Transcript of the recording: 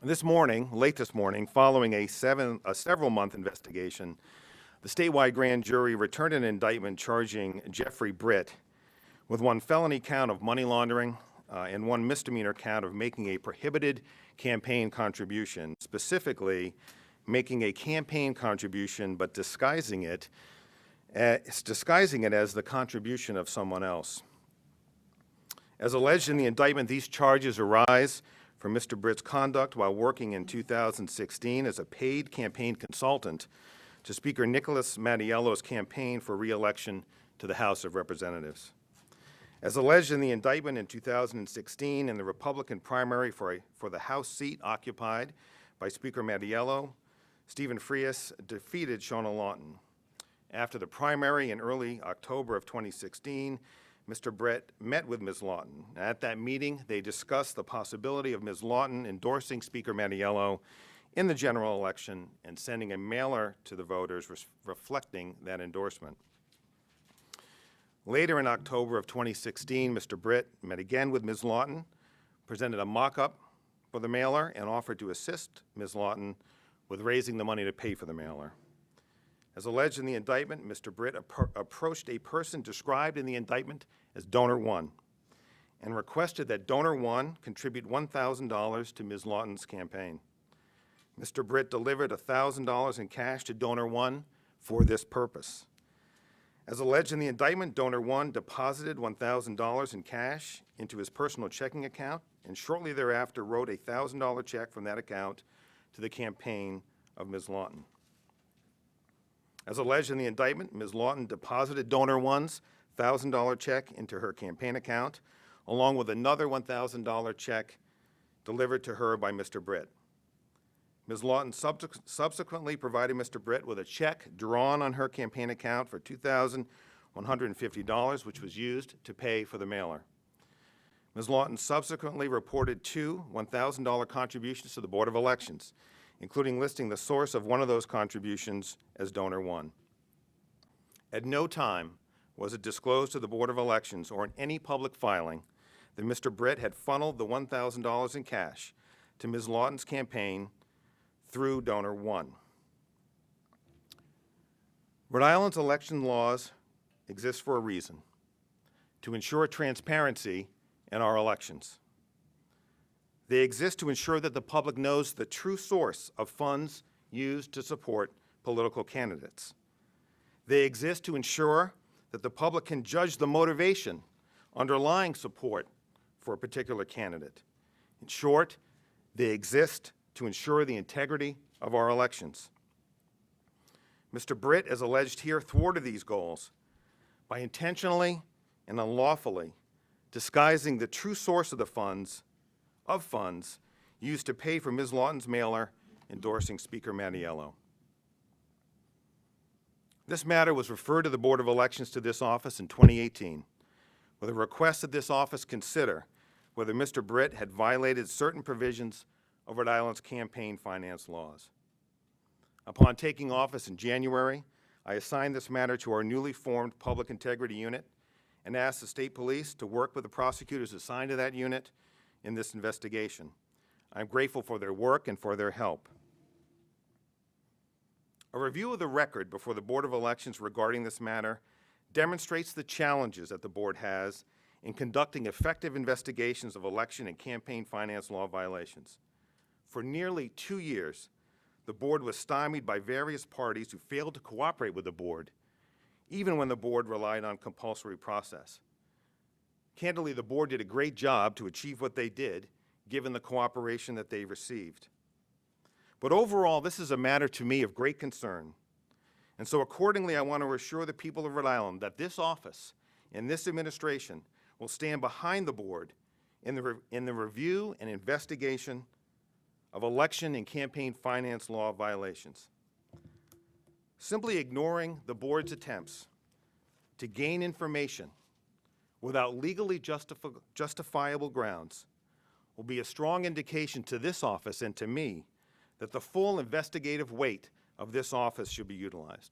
This morning, late this morning, following a several-month investigation, the statewide grand jury returned an indictment charging Jeff Britt with one felony count of money laundering and one misdemeanor count of making a prohibited campaign contribution, specifically making a campaign contribution but disguising it as the contribution of someone else. As alleged in the indictment, these charges arise from Mr. Britt's conduct while working in 2016 as a paid campaign consultant to Speaker Nicholas Mattiello's campaign for re-election to the House of Representatives. As alleged in the indictment in 2016 in the Republican primary for the House seat occupied by Speaker Mattiello, Stephen Frias defeated Shauna Lawton. After the primary in early October of 2016, Mr. Britt met with Ms. Lawton. At that meeting, they discussed the possibility of Ms. Lawton endorsing Speaker Mattiello in the general election and sending a mailer to the voters reflecting that endorsement. Later in October of 2016, Mr. Britt met again with Ms. Lawton, presented a mock-up for the mailer, and offered to assist Ms. Lawton with raising the money to pay for the mailer. As alleged in the indictment, Mr. Britt approached a person described in the indictment as Donor 1 and requested that Donor 1 contribute $1,000 to Ms. Lawton's campaign. Mr. Britt delivered $1,000 in cash to Donor 1 for this purpose. As alleged in the indictment, Donor 1 deposited $1,000 in cash into his personal checking account and shortly thereafter wrote a $1,000 check from that account to the campaign of Ms. Lawton. As alleged in the indictment, Ms. Lawton deposited Donor 1's $1,000 check into her campaign account, along with another $1,000 check delivered to her by Mr. Britt. Ms. Lawton subsequently provided Mr. Britt with a check drawn on her campaign account for $2,150, which was used to pay for the mailer. Ms. Lawton subsequently reported two $1,000 contributions to the Board of Elections, including listing the source of one of those contributions as Donor 1. At no time was it disclosed to the Board of Elections or in any public filing that Mr. Britt had funneled the $1,000 in cash to Ms. Lawton's campaign through Donor 1. Rhode Island's election laws exist for a reason: to ensure transparency in our elections. They exist to ensure that the public knows the true source of funds used to support political candidates. They exist to ensure that the public can judge the motivation underlying support for a particular candidate. In short, they exist to ensure the integrity of our elections. Mr. Britt, as alleged here, thwarted these goals by intentionally and unlawfully disguising the true source of the funds used to pay for Ms. Lawton's mailer endorsing Speaker Mattiello. This matter was referred to the Board of Elections to this office in 2018 with a request that this office consider whether Mr. Britt had violated certain provisions of Rhode Island's campaign finance laws. Upon taking office in January, I assigned this matter to our newly formed Public Integrity Unit and asked the state police to work with the prosecutors assigned to that unit in this investigation. I'm grateful for their work and for their help. A review of the record before the Board of Elections regarding this matter demonstrates the challenges that the board has in conducting effective investigations of election and campaign finance law violations. For nearly 2 years, the board was stymied by various parties who failed to cooperate with the board, even when the board relied on compulsory process. Candidly, the board did a great job to achieve what they did, given the cooperation that they received. But overall, this is a matter to me of great concern. And so accordingly, I want to assure the people of Rhode Island that this office and this administration will stand behind the board in the review and investigation of election and campaign finance law violations. Simply ignoring the board's attempts to gain information without legally justifiable grounds will be a strong indication to this office and to me that the full investigative weight of this office should be utilized.